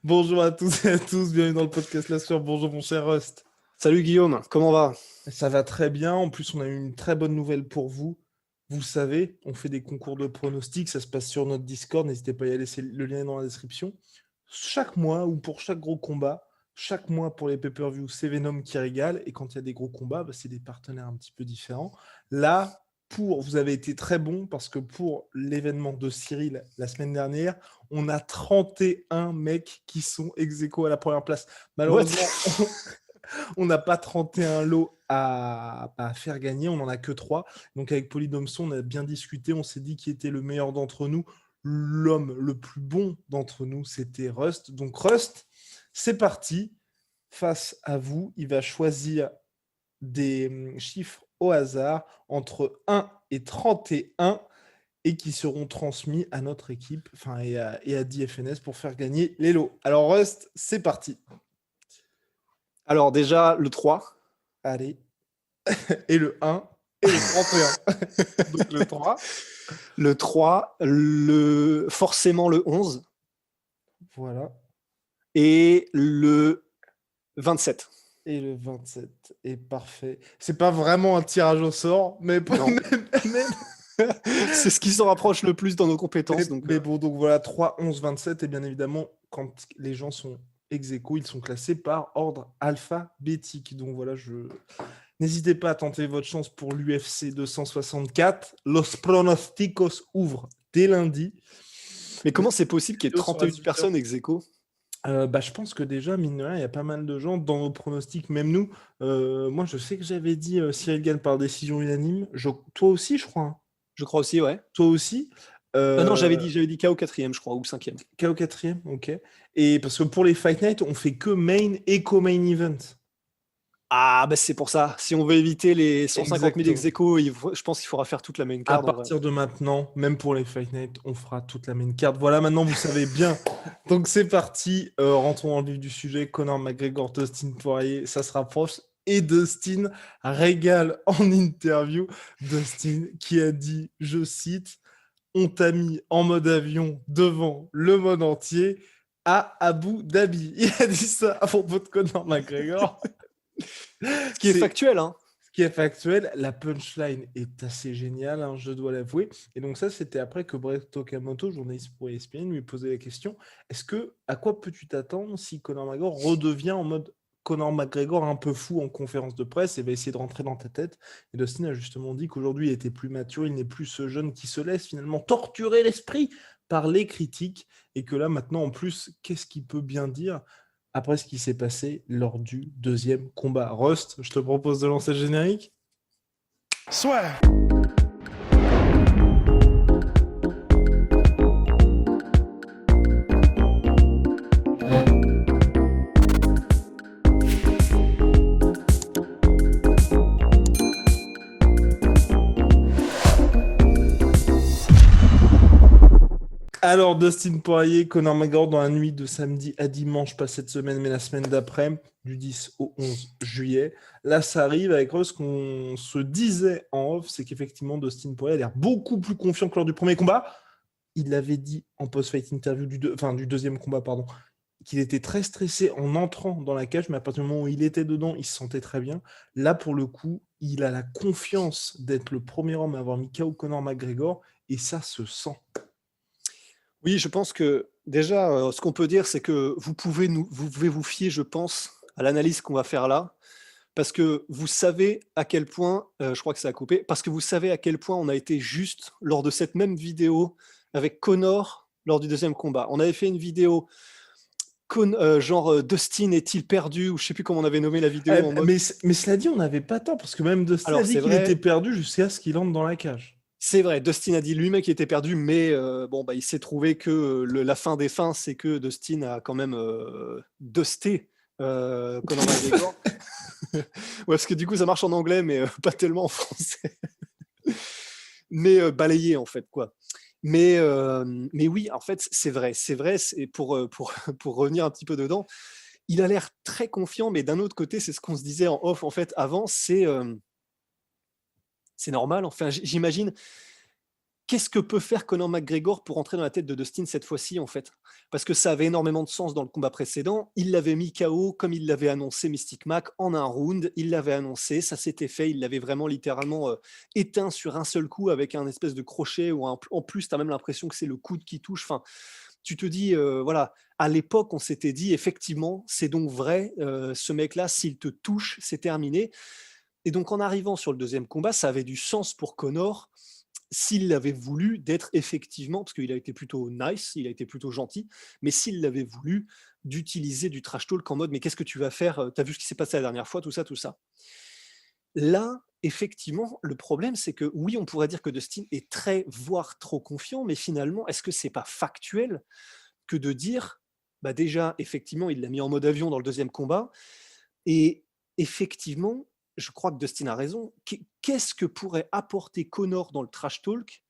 Bonjour à tous et à tous, bienvenue dans le podcast La Sueur. Bonjour mon cher Rust. Salut Guillaume, comment va? Ça va très bien, en plus on a eu une très bonne nouvelle pour vous. Vous savez, on fait des concours de pronostics, ça se passe sur notre Discord, n'hésitez pas à y aller, le lien est dans la description. Chaque mois ou pour chaque gros combat, chaque mois pour les pay-per-view, c'est Venom qui régale, et quand il y a des gros combats, c'est des partenaires un petit peu différents. Là, vous avez été très bon parce que pour l'événement de Cyril la semaine dernière, on a 31 mecs qui sont ex aequo à la première place. Malheureusement, on n'a pas 31 lots à faire gagner, on n'en a que 3. Donc avec Polydomson, on a bien discuté, on s'est dit qui était le meilleur d'entre nous. L'homme le plus bon d'entre nous, c'était Rust. Donc Rust, c'est parti. Face à vous, il va choisir des chiffres au hasard entre 1 et 31 et qui seront transmis à notre équipe et à DFNS pour faire gagner les lots. Alors Rust, c'est parti. Alors déjà, le 3. Allez. Et le 1 et le 31. Donc le 3. Le 3, forcément le 11. Voilà. Et le 27. Et le 27 est parfait. C'est pas vraiment un tirage au sort, mais c'est ce qui se rapproche le plus dans nos compétences. Mais bon, donc voilà, 3, 11, 27. Et bien évidemment, quand les gens sont ex aequo, ils sont classés par ordre alphabétique. Donc voilà, n'hésitez pas à tenter votre chance pour l'UFC 264. Los pronosticos ouvrent dès lundi. Mais comment c'est possible qu'il y ait 31 personnes ex aequo? Je pense que déjà, mine de rien, il y a pas mal de gens dans nos pronostics, même nous. Moi, je sais que j'avais dit Cyril gagne par décision unanime. Toi aussi, je crois. Hein. Je crois aussi, ouais. Toi aussi. Non, j'avais dit KO 4e, je crois, ou 5e. KO 4e, ok. Et parce que pour les Fight Night, on fait que main et co-main event. Ah, bah c'est pour ça. Si on veut éviter les 150 000 ex aequo, je pense qu'il faudra faire toute la main card. À partir de maintenant, même pour les Fight Night, on fera toute la main card. Voilà, maintenant vous savez bien. Donc c'est parti. Rentrons dans le vif du sujet. Conor McGregor, Dustin Poirier, ça se rapproche. Et Dustin régale en interview. Dustin qui a dit, je cite, on t'a mis en mode avion devant le monde entier à Abu Dhabi. Il a dit ça à propos de Conor McGregor. Ce qui est factuel, hein. Ce qui est factuel, la punchline est assez géniale, hein, je dois l'avouer. Et donc ça, c'était après que Brett Okamoto, journaliste pour ESPN, lui posait la question, à quoi peux-tu t'attendre si Conor McGregor redevient en mode Conor McGregor un peu fou en conférence de presse et va essayer de rentrer dans ta tête. Et Dustin a justement dit qu'aujourd'hui, il était plus mature, il n'est plus ce jeune qui se laisse finalement torturer l'esprit par les critiques et que là, maintenant, en plus, qu'est-ce qu'il peut bien dire après ce qui s'est passé lors du deuxième combat. Rust, je te propose de lancer le générique. Soit. Alors, Dustin Poirier, Conor McGregor dans la nuit de samedi à dimanche, pas cette semaine, mais la semaine d'après, du 10 au 11 juillet. Là, ça arrive avec ce qu'on se disait en off, c'est qu'effectivement, Dustin Poirier a l'air beaucoup plus confiant que lors du premier combat. Il l'avait dit en post-fight interview du deuxième combat, qu'il était très stressé en entrant dans la cage, mais à partir du moment où il était dedans, il se sentait très bien. Là, pour le coup, il a la confiance d'être le premier homme à avoir mis KO Conor McGregor, et ça se sent. Oui, je pense que déjà, ce qu'on peut dire, c'est que vous pouvez vous fier, je pense, à l'analyse qu'on va faire là, parce que vous savez à quel point, je crois que ça a coupé, parce que vous savez à quel point on a été juste lors de cette même vidéo avec Conor lors du deuxième combat. On avait fait une vidéo Dustin est-il perdu, ou je sais plus comment on avait nommé la vidéo. Mais cela dit, on n'avait pas tort, parce que même Dustin a dit qu'il était perdu jusqu'à ce qu'il entre dans la cage. C'est vrai, Dustin a dit lui-même qu'il était perdu, mais il s'est trouvé que la fin des fins, c'est que Dustin a quand même dusté Conor McGregor. Ouais, parce que du coup, ça marche en anglais, mais pas tellement en français. Mais balayé, en fait, quoi. Mais oui, en fait, c'est vrai. Et pour revenir un petit peu dedans, il a l'air très confiant, mais d'un autre côté, c'est ce qu'on se disait en off, en fait, avant, c'est normal. Enfin, j'imagine, qu'est-ce que peut faire Conor McGregor pour entrer dans la tête de Dustin cette fois-ci, en fait? Parce que ça avait énormément de sens dans le combat précédent. Il l'avait mis KO comme il l'avait annoncé Mystic Mac en un round. Il l'avait annoncé, ça s'était fait. Il l'avait vraiment littéralement éteint sur un seul coup avec un espèce de crochet ou en plus, tu as même l'impression que c'est le coude qui touche. Enfin, tu te dis, voilà, à l'époque, on s'était dit, effectivement, c'est donc vrai, ce mec-là, s'il te touche, c'est terminé. Et donc, en arrivant sur le deuxième combat, ça avait du sens pour Conor s'il l'avait voulu, d'être effectivement, parce qu'il a été plutôt nice, il a été plutôt gentil, mais s'il l'avait voulu, d'utiliser du trash talk en mode mais qu'est-ce que tu vas faire? T'as vu ce qui s'est passé la dernière fois, tout ça, tout ça. Là, effectivement, le problème, c'est que oui, on pourrait dire que Dustin est très, voire trop confiant, mais finalement, est-ce que c'est pas factuel que de dire, bah déjà, effectivement, il l'a mis en mode avion dans le deuxième combat, et effectivement, je crois que Dustin a raison. Qu'est-ce que pourrait apporter Conor dans le trash talk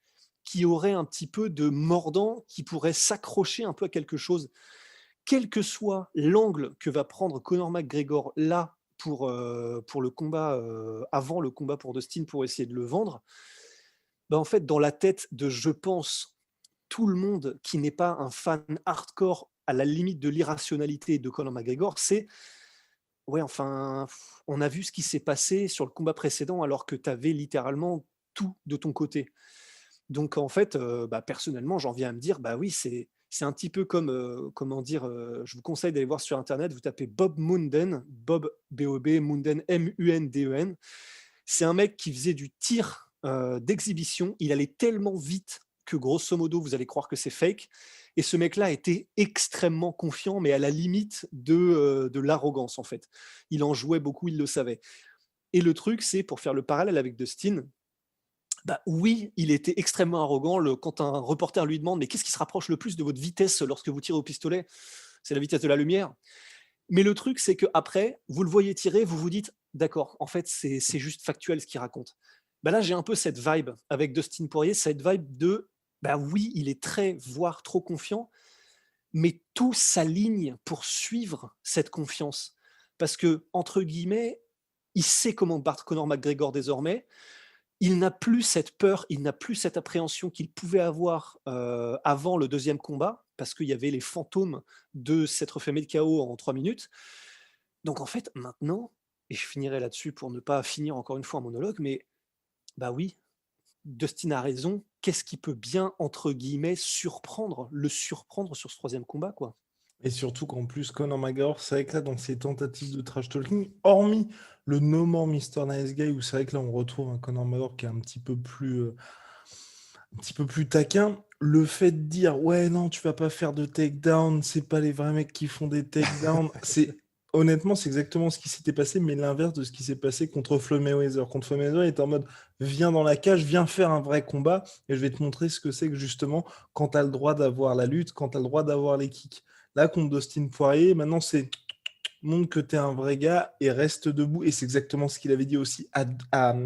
qui aurait un petit peu de mordant, qui pourrait s'accrocher un peu à quelque chose, quel que soit l'angle que va prendre Conor McGregor là pour le combat, avant le combat pour Dustin pour essayer de le vendre, bah, en fait, dans la tête de, je pense, tout le monde qui n'est pas un fan hardcore à la limite de l'irrationalité de Conor McGregor, c'est ouais, enfin, on a vu ce qui s'est passé sur le combat précédent alors que tu avais littéralement tout de ton côté. Donc en fait, bah, personnellement, j'en viens à me dire, bah oui, c'est un petit peu comme, comment dire, je vous conseille d'aller voir sur internet, vous tapez Bob Munden, Bob, B-O-B, Munden, M-U-N-D-E-N. C'est un mec qui faisait du tir d'exhibition. Il allait tellement vite que grosso modo, vous allez croire que c'est fake. Et ce mec-là était extrêmement confiant, mais à la limite de l'arrogance, en fait. Il en jouait beaucoup, il le savait. Et le truc, c'est, pour faire le parallèle avec Dustin, bah oui, il était extrêmement arrogant. Quand un reporter lui demande « Mais qu'est-ce qui se rapproche le plus de votre vitesse lorsque vous tirez au pistolet ?» C'est la vitesse de la lumière. Mais le truc, c'est qu'après, vous le voyez tirer, vous vous dites, d'accord, en fait, c'est juste factuel ce qu'il raconte. Bah là, j'ai un peu cette vibe avec Dustin Poirier, cette vibe de, bah oui, il est très, voire trop confiant, mais tout s'aligne pour suivre cette confiance. Parce que, entre guillemets, il sait comment battre Conor McGregor désormais. Il n'a plus cette peur, il n'a plus cette appréhension qu'il pouvait avoir avant le deuxième combat, parce qu'il y avait les fantômes de s'être fait mettre KO en 3 minutes. Donc en fait, maintenant, et je finirai là-dessus pour ne pas finir encore une fois un monologue, mais bah oui, Dustin a raison. Qu'est-ce qui peut bien, entre guillemets, le surprendre sur ce troisième combat, quoi. Et surtout qu'en plus, Conor McGregor, c'est vrai que là, dans ses tentatives de trash talking, hormis le No More Mr. Nice Guy, où c'est vrai que là, on retrouve un Conor McGregor qui est un petit peu plus taquin, le fait de dire, ouais, non, tu vas pas faire de takedown, c'est pas les vrais mecs qui font des takedowns, honnêtement, c'est exactement ce qui s'était passé, mais l'inverse de ce qui s'est passé contre Floyd Mayweather. Contre Floyd Mayweather, il était en mode, viens dans la cage, viens faire un vrai combat, et je vais te montrer ce que c'est que justement, quand tu as le droit d'avoir la lutte, quand tu as le droit d'avoir les kicks. Là, contre Dustin Poirier, maintenant, c'est montre que tu es un vrai gars et reste debout. Et c'est exactement ce qu'il avait dit aussi à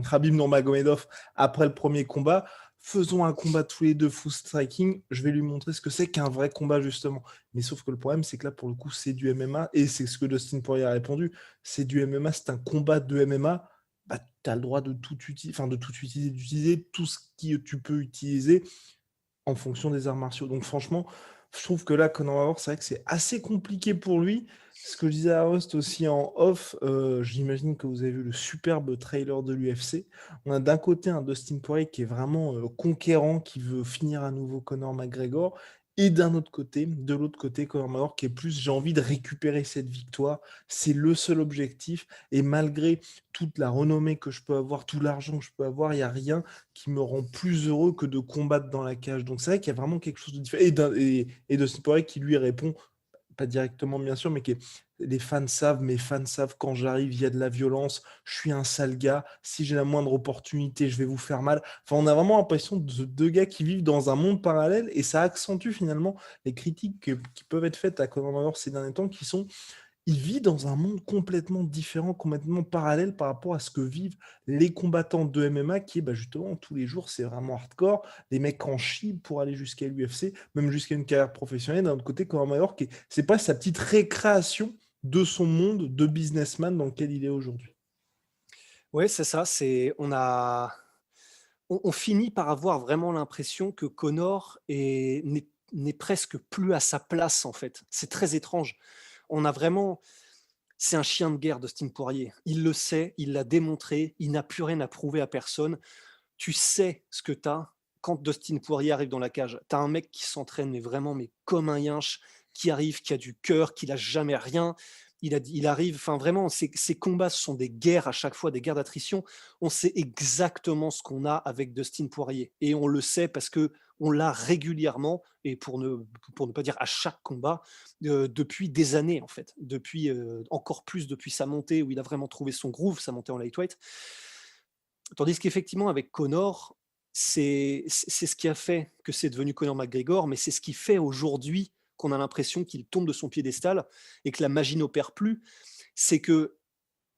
Khabib Nurmagomedov après le premier combat. Faisons un combat tous les deux full striking. Je vais lui montrer ce que c'est qu'un vrai combat, justement. Mais sauf que le problème, c'est que là, pour le coup, c'est du MMA. Et c'est ce que Dustin Poirier a répondu. C'est du MMA, c'est un combat de MMA. Bah, tu as le droit de tout utiliser, d'utiliser tout ce que tu peux utiliser en fonction des arts martiaux. Donc franchement, je trouve que là, Conor McGregor, c'est vrai que c'est assez compliqué pour lui. Ce que je disais à Host aussi en off, j'imagine que vous avez vu le superbe trailer de l'UFC. On a d'un côté un Dustin Poirier qui est vraiment conquérant, qui veut finir à nouveau Conor McGregor. Et de l'autre côté, Conor McGregor qui est plus, j'ai envie de récupérer cette victoire. C'est le seul objectif. Et malgré toute la renommée que je peux avoir, tout l'argent que je peux avoir, il n'y a rien qui me rend plus heureux que de combattre dans la cage. Donc c'est vrai qu'il y a vraiment quelque chose de différent. Et Dustin Poirier qui lui répond, pas directement bien sûr, mais les fans savent, mes fans savent quand j'arrive, il y a de la violence, je suis un sale gars, si j'ai la moindre opportunité, je vais vous faire mal. Enfin, on a vraiment l'impression de deux gars qui vivent dans un monde parallèle et ça accentue finalement les critiques qui peuvent être faites à Conor McGregor ces derniers temps qui sont il vit dans un monde complètement différent, complètement parallèle par rapport à ce que vivent les combattants de MMA, qui est justement tous les jours, c'est vraiment hardcore. Les mecs en chient pour aller jusqu'à l'UFC, même jusqu'à une carrière professionnelle. D'un autre côté, Conor McGregor, c'est pas sa petite récréation de son monde de businessman dans lequel il est aujourd'hui. Ouais, c'est ça. on finit par avoir vraiment l'impression que Conor n'est presque plus à sa place, en fait. C'est très étrange. On a vraiment c'est un chien de guerre, Dustin Poirier. Il le sait, il l'a démontré, il n'a plus rien à prouver à personne. Tu sais ce que tu as quand Dustin Poirier arrive dans la cage. Tu as un mec qui s'entraîne, mais vraiment mais comme un yinche, qui arrive, qui a du cœur, qui lâche jamais rien. Il arrive, enfin vraiment, ces combats ce sont des guerres à chaque fois, des guerres d'attrition. On sait exactement ce qu'on a avec Dustin Poirier. Et on le sait parce que on l'a régulièrement, et pour ne pas dire à chaque combat, depuis des années en fait. Depuis, encore plus depuis sa montée où il a vraiment trouvé son groove, sa montée en lightweight. Tandis qu'effectivement, avec Conor, c'est ce qui a fait que c'est devenu Conor McGregor, mais c'est ce qui fait aujourd'hui qu'on a l'impression qu'il tombe de son piédestal et que la magie n'opère plus. C'est que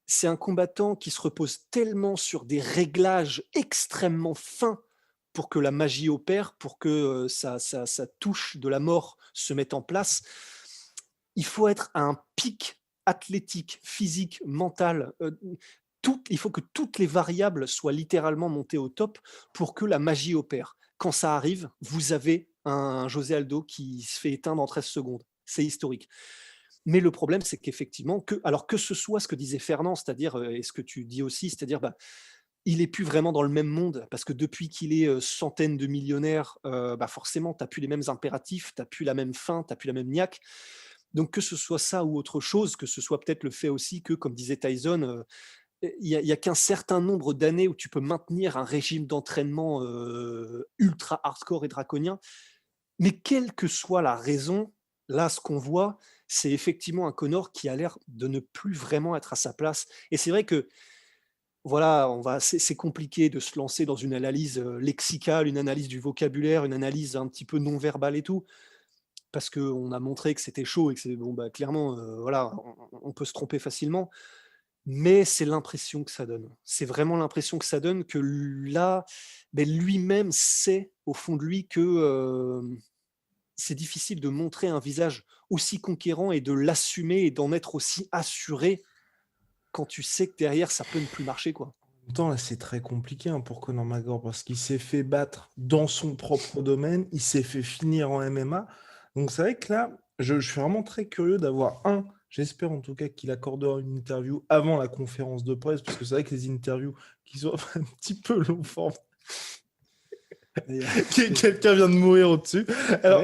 c'est un combattant qui se repose tellement sur des réglages extrêmement fins pour que la magie opère, pour que sa touche de la mort se mette en place. Il faut être à un pic athlétique, physique, mental, il faut que toutes les variables soient littéralement montées au top pour que la magie opère. Quand ça arrive, vous avez un José Aldo qui se fait éteindre en 13 secondes. C'est historique. Mais le problème, c'est qu'effectivement, alors que ce soit ce que disait Fernand, c'est-à-dire, et ce que tu dis aussi, c'est-à-dire, il n'est plus vraiment dans le même monde, parce que depuis qu'il est centaines de millionnaires, forcément, tu n'as plus les mêmes impératifs, tu n'as plus la même faim, tu n'as plus la même niaque. Donc que ce soit ça ou autre chose, que ce soit peut-être le fait aussi que, comme disait Tyson, il y a qu'un certain nombre d'années où tu peux maintenir un régime d'entraînement ultra hardcore et draconien. Mais quelle que soit la raison, là, ce qu'on voit, c'est effectivement un Conor qui a l'air de ne plus vraiment être à sa place. Et c'est vrai que, voilà, c'est compliqué de se lancer dans une analyse lexicale, une analyse du vocabulaire, une analyse un petit peu non-verbale et tout, parce qu'on a montré que c'était chaud et que c'est bon, clairement, voilà, on peut se tromper facilement. Mais c'est l'impression que ça donne. C'est vraiment l'impression que ça donne que là, lui-même sait au fond de lui que c'est difficile de montrer un visage aussi conquérant et de l'assumer et d'en être aussi assuré quand tu sais que derrière, ça peut ne plus marcher, quoi. En même temps, là, c'est très compliqué pour Conor McGregor parce qu'il s'est fait battre dans son propre domaine, il s'est fait finir en MMA. Donc c'est vrai que là, je suis vraiment très curieux d'avoir j'espère en tout cas qu'il accordera une interview avant la conférence de presse, parce que c'est vrai que les interviews qui sont un petit peu long forme. Quelqu'un vient de mourir au-dessus. Alors,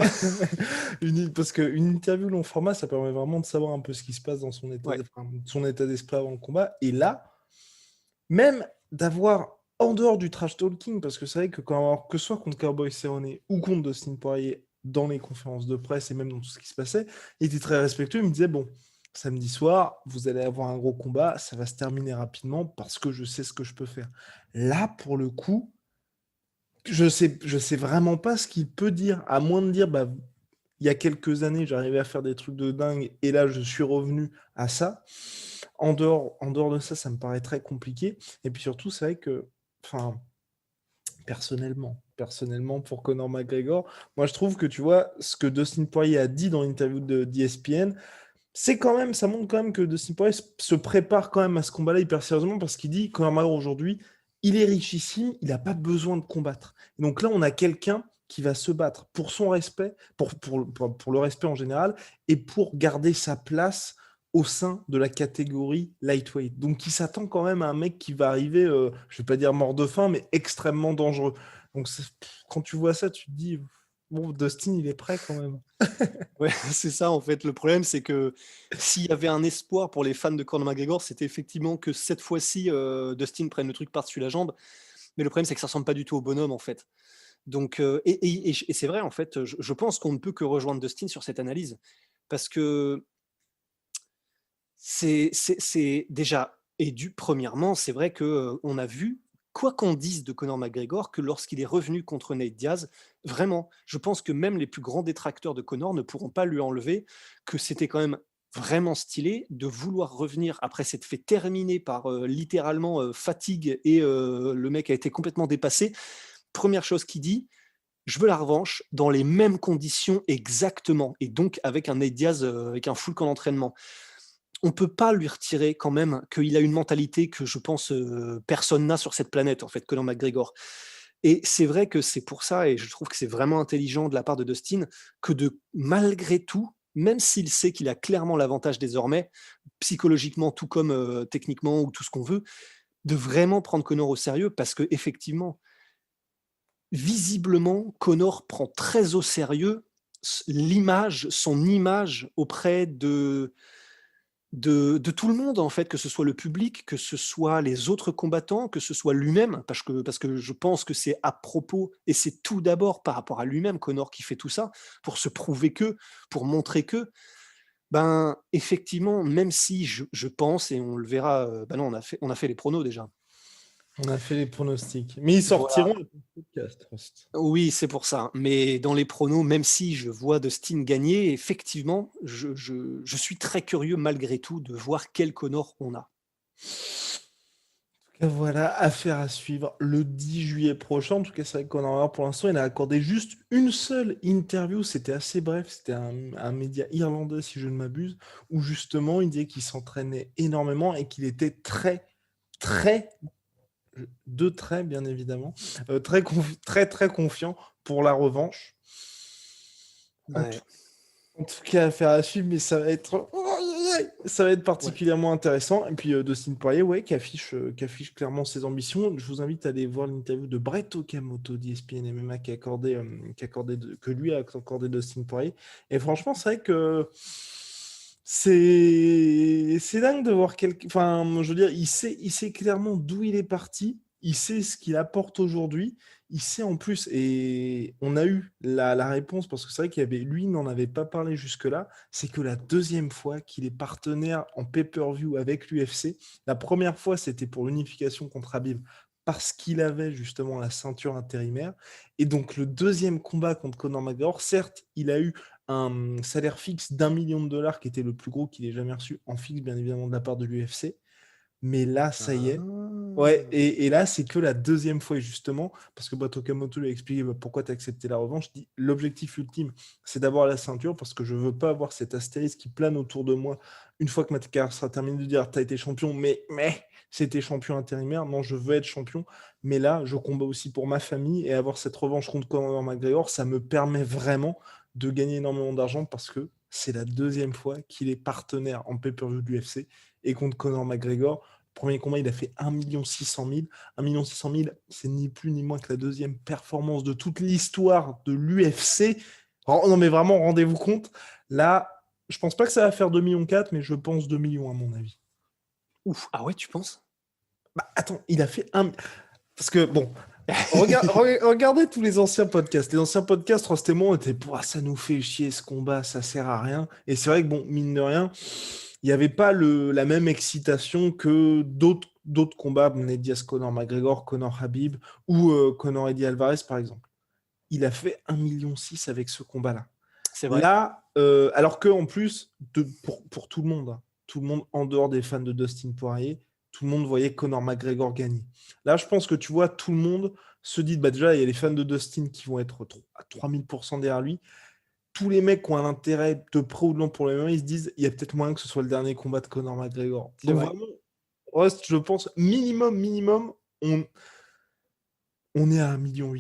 parce qu'une interview long format, ça permet vraiment de savoir un peu ce qui se passe dans son état d'esprit avant le combat. Et là, même d'avoir en dehors du trash talking, parce que c'est vrai que que ce soit contre Cowboy Cerrone ou contre Dustin Poirier dans les conférences de presse et même dans tout ce qui se passait, il était très respectueux. Il me disait, bon, samedi soir, vous allez avoir un gros combat, ça va se terminer rapidement parce que je sais ce que je peux faire. Là, pour le coup, je sais vraiment pas ce qu'il peut dire, à moins de dire, il y a quelques années, j'arrivais à faire des trucs de dingue et là, je suis revenu à ça. En dehors de ça, ça me paraît très compliqué. Et puis surtout, c'est vrai que, personnellement, pour Conor McGregor, moi, je trouve que, tu vois, ce que Dustin Poirier a dit dans l'interview d'ESPN, ça montre quand même que Dustin Poirier se prépare quand même à ce combat-là hyper sérieusement, parce qu'il dit, Conor McGregor aujourd'hui, il est richissime, il n'a pas besoin de combattre. Et donc là, on a quelqu'un qui va se battre pour son respect, pour le respect en général, et pour garder sa place au sein de la catégorie lightweight. Donc il s'attend quand même à un mec qui va arriver, je ne vais pas dire mort de faim, mais extrêmement dangereux. Donc quand tu vois ça, tu te dis, bon, Dustin, il est prêt quand même. Ouais, c'est ça en fait. Le problème, c'est que s'il y avait un espoir pour les fans de Conor McGregor, c'était effectivement que cette fois-ci, Dustin prenne le truc par-dessus la jambe. Mais le problème, c'est que ça ressemble pas du tout au bonhomme en fait. Donc, et c'est vrai en fait, je pense qu'on ne peut que rejoindre Dustin sur cette analyse. Parce que c'est déjà, premièrement, c'est vrai qu'on a vu, quoi qu'on dise de Conor McGregor, que lorsqu'il est revenu contre Nate Diaz, vraiment, je pense que même les plus grands détracteurs de Conor ne pourront pas lui enlever que c'était quand même vraiment stylé de vouloir revenir après s'être fait terminer par littéralement fatigue et le mec a été complètement dépassé. Première chose qu'il dit, je veux la revanche dans les mêmes conditions exactement, et donc avec un Nate Diaz avec un full camp d'entraînement. On peut pas lui retirer quand même qu'il a une mentalité que je pense personne n'a sur cette planète, en fait, Conor McGregor. Et c'est vrai que c'est pour ça, et je trouve que c'est vraiment intelligent de la part de Dustin, que malgré tout, même s'il sait qu'il a clairement l'avantage désormais, psychologiquement, tout comme techniquement ou tout ce qu'on veut, de vraiment prendre Conor au sérieux, parce que effectivement, visiblement, Conor prend très au sérieux son image auprès de tout le monde, en fait, que ce soit le public, que ce soit les autres combattants, que ce soit lui-même, parce que je pense que c'est à propos, et c'est tout d'abord par rapport à lui-même, Conor, qui fait tout ça, pour se prouver pour montrer ben, effectivement, même si je pense, et on le verra, ben non, on a fait les pronos déjà. On a fait les pronostics. Mais ils Voilà. sortiront le podcast, Rust. Oui, c'est pour ça. Mais dans les pronos, même si je vois Dustin gagner, effectivement, je suis très curieux malgré tout de voir quel Conor on a. Voilà, affaire à suivre le 10 juillet prochain. En tout cas, c'est vrai qu'on en a pour l'instant. Il a accordé juste une seule interview. C'était assez bref. C'était un média irlandais, si je ne m'abuse, où justement, il disait qu'il s'entraînait énormément et qu'il était très, très, bien évidemment, très confiant pour la revanche. Ouais. En tout cas, affaire à suivre, mais ça va être particulièrement intéressant. Et puis Dustin Poirier, ouais, qui affiche clairement ses ambitions. Je vous invite à aller voir l'interview de Brett Okamoto d'ESPN MMA que lui a accordé Dustin Poirier. Et franchement, c'est vrai que c'est dingue de voir Enfin, je veux dire, il sait clairement d'où il est parti. Il sait ce qu'il apporte aujourd'hui. Il sait en plus, et on a eu la réponse, parce que c'est vrai lui n'en avait pas parlé jusque-là, c'est que la deuxième fois qu'il est partenaire en pay-per-view avec l'UFC, la première fois c'était pour l'unification contre Khabib, parce qu'il avait justement la ceinture intérimaire, et donc le deuxième combat contre Conor McGregor, certes, il a eu un salaire fixe d'1 million de dollars, qui était le plus gros qu'il ait jamais reçu en fixe, bien évidemment, de la part de l'UFC, mais là, ça y est. Ouais, et là, c'est que la deuxième fois, justement, parce que Okamoto lui a expliqué pourquoi tu as accepté la revanche. Je dis, l'objectif ultime, c'est d'avoir la ceinture, parce que je veux pas avoir cet astérisque qui plane autour de moi une fois que ma carrière sera terminée, de dire, tu as été champion, mais c'était champion intérimaire. Non, je veux être champion, mais là, je combats aussi pour ma famille, et avoir cette revanche contre Conor McGregor, ça me permet vraiment de gagner énormément d'argent, parce que c'est la deuxième fois qu'il est partenaire en pay-per-view de l'UFC, et contre Conor McGregor. Premier combat, il a fait 1 600 000. 1 600 000, c'est ni plus ni moins que la deuxième performance de toute l'histoire de l'UFC. Non, mais vraiment, rendez-vous compte. Là, je pense pas que ça va faire 2,4 millions, mais je pense 2 millions à mon avis. Ouf, ah ouais, tu penses? Bah, attends, il a fait un... Parce que, bon, regardez tous les anciens podcasts. Les anciens podcasts, Rost et moi, on était, ça nous fait chier ce combat, ça sert à rien. Et c'est vrai que, bon, mine de rien, il n'y avait pas la même excitation que d'autres combats, Ned Diaz, Conor McGregor, Conor Khabib ou Conor Eddie Alvarez, par exemple. Il a fait 1,6 million avec ce combat-là. C'est vrai. Là, alors que en plus, pour tout le monde, hein, tout le monde en dehors des fans de Dustin Poirier, tout le monde voyait Conor McGregor gagner. Là, je pense que tu vois, tout le monde se dit, déjà, il y a les fans de Dustin qui vont être à 3000% derrière lui. Tous les mecs qui ont un intérêt de près ou de loin pour le MMA, ils se disent, il y a peut-être moyen que ce soit le dernier combat de Conor McGregor. Donc vraiment, Rust, je pense, minimum, on est à 1,8 million.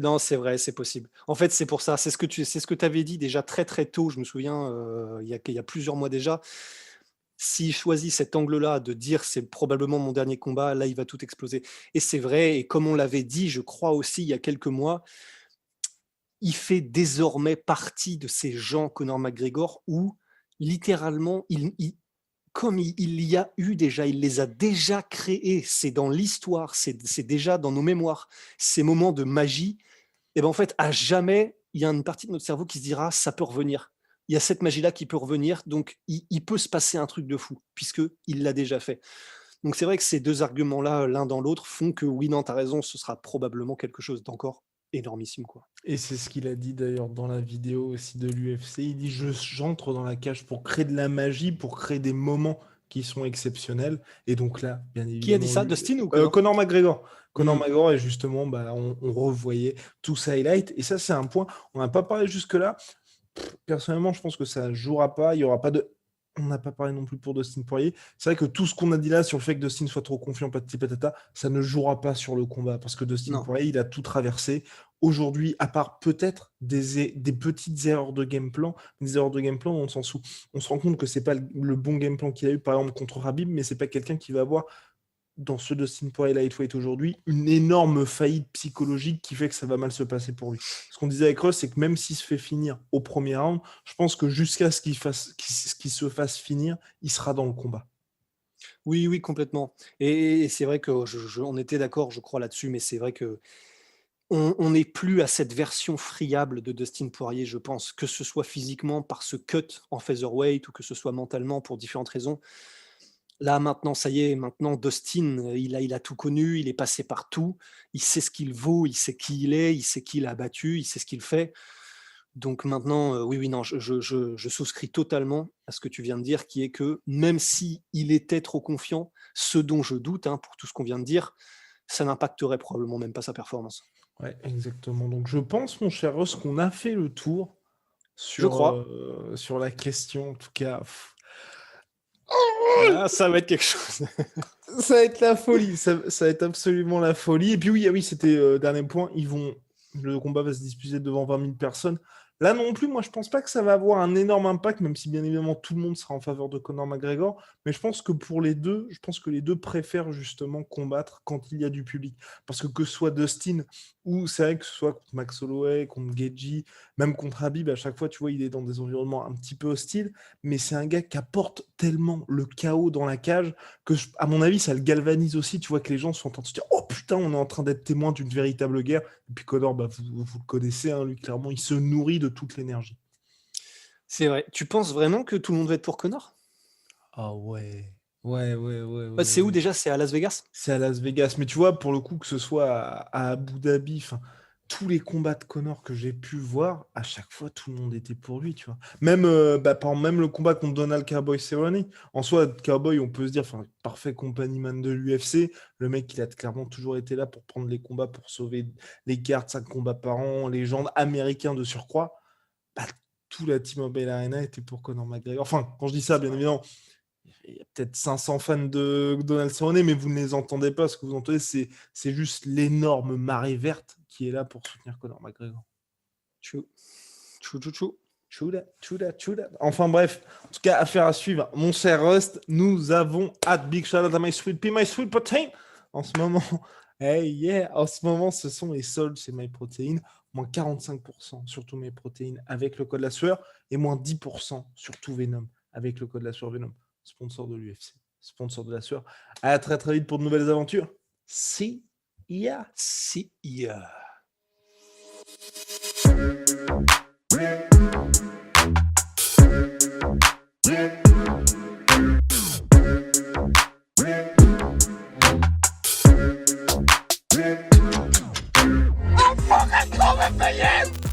Non, c'est vrai, c'est possible. En fait, c'est pour ça. C'est ce que tu avais dit déjà très très tôt. Je me souviens, il y a plusieurs mois déjà. S'il choisit cet angle-là de dire c'est probablement mon dernier combat, là, il va tout exploser. Et c'est vrai. Et comme on l'avait dit, je crois aussi il y a quelques mois, il fait désormais partie de ces gens, Conor McGregor, où littéralement, comme il y a eu déjà, il les a déjà créés, c'est dans l'histoire, c'est déjà dans nos mémoires, ces moments de magie, et ben en fait, à jamais, il y a une partie de notre cerveau qui se dira, ça peut revenir. Il y a cette magie-là qui peut revenir, donc il peut se passer un truc de fou, puisqu'il l'a déjà fait. Donc c'est vrai que ces deux arguments-là, l'un dans l'autre, font que oui, non, tu as raison, ce sera probablement quelque chose d'encore énormissime, quoi. Et c'est ce qu'il a dit d'ailleurs dans la vidéo aussi de l'UFC. Il dit, j'entre dans la cage pour créer de la magie, pour créer des moments qui sont exceptionnels. Et donc là, bien évidemment... Qui a dit ça, Dustin ou Conor? Conor McGregor. Conor McGregor, et justement, on revoyait tout ça highlight. Et ça, c'est un point, on n'a pas parlé jusque-là. Personnellement, je pense que ça ne jouera pas. Il n'y aura pas de On n'a pas parlé non plus pour Dustin Poirier. C'est vrai que tout ce qu'on a dit là sur le fait que Dustin soit trop confiant, patati patata, ça ne jouera pas sur le combat parce que Dustin Non. Poirier, il a tout traversé. Aujourd'hui, à part peut-être des petites erreurs de game plan, des erreurs de game plan dans le sens où on se rend compte que c'est pas le bon game plan qu'il a eu par exemple contre Khabib, mais c'est pas quelqu'un qui va avoir dans ce Dustin Poirier lightweight aujourd'hui, une énorme faillite psychologique qui fait que ça va mal se passer pour lui. Ce qu'on disait avec Ross, c'est que même s'il se fait finir au premier round, je pense que jusqu'à ce qu'il se fasse finir, il sera dans le combat. Oui, oui, complètement. Et c'est vrai que on était d'accord, je crois, là-dessus, mais c'est vrai que on n'est plus à cette version friable de Dustin Poirier, je pense, que ce soit physiquement par ce cut en featherweight ou que ce soit mentalement pour différentes raisons. Là, maintenant, ça y est, maintenant, Dustin, il a tout connu, il est passé par tout, il sait ce qu'il vaut, il sait qui il est, il sait qui il a battu, il sait ce qu'il fait. Donc maintenant, oui, oui, non, je souscris totalement à ce que tu viens de dire, qui est que même si il était trop confiant, ce dont je doute, hein, pour tout ce qu'on vient de dire, ça n'impacterait probablement même pas sa performance. Ouais, exactement. Donc je pense, mon cher Ross, qu'on a fait le tour Je crois. sur la question. En tout cas, Ah, ça va être quelque chose. ça va être la folie. Ça va être absolument la folie. Et puis oui, ah oui, c'était dernier point. Le combat va se disputer devant 20 000 personnes. Là non plus, moi je pense pas que ça va avoir un énorme impact, même si bien évidemment tout le monde sera en faveur de Conor McGregor. Mais je pense que pour les deux, je pense que les deux préfèrent justement combattre quand il y a du public. Parce que ce soit Dustin ou c'est vrai que ce soit contre Max Holloway, contre Gaethje, même contre Khabib, à chaque fois, tu vois, il est dans des environnements un petit peu hostiles. Mais c'est un gars qui apporte tellement le chaos dans la cage que, à mon avis, ça le galvanise aussi. Tu vois que les gens sont en train de se dire « Oh putain, on est en train d'être témoin d'une véritable guerre ». Et puis Conor, bah, vous le connaissez, hein, lui, clairement, il se nourrit de toute l'énergie. C'est vrai. Tu penses vraiment que tout le monde va être pour Conor? Ah ouais. Ouais. C'est où déjà? C'est à Las Vegas? C'est à Las Vegas. Mais tu vois, pour le coup, que ce soit à Abu Dhabi, tous les combats de Conor que j'ai pu voir, à chaque fois, tout le monde était pour lui, tu vois. Même, par exemple, même le combat contre Donald Cowboy Cerrone. En soi, Cowboy, on peut se dire, parfait compagnie-man de l'UFC. Le mec, il a clairement toujours été là pour prendre les combats, pour sauver les cartes, 5 combats par an, légende américain de surcroît. Bah, tout la Team Mobile Arena était pour Conor McGregor. Enfin, quand je dis ça, bien évidemment, il y a peut-être 500 fans de Donald Cerrone, mais vous ne les entendez pas. Ce que vous entendez, c'est juste l'énorme marée verte qui est là pour soutenir Conor McGregor. Chou. Chouda. Enfin bref, en tout cas, affaire à suivre. Mon cher Rust, nous avons hâte. Big shout out à My Sweet Pea, My Sweet Protein. En ce moment, hey yeah, en ce moment, ce sont les soldes chez My Protein. Moins 45% sur tous mes protéines avec le code la sueur et moins 10% sur tout Venom avec le code la sueur Venom. Sponsor de l'UFC, sponsor de la sueur. À très très vite pour de nouvelles aventures. See ya. I'm fucking coming for you!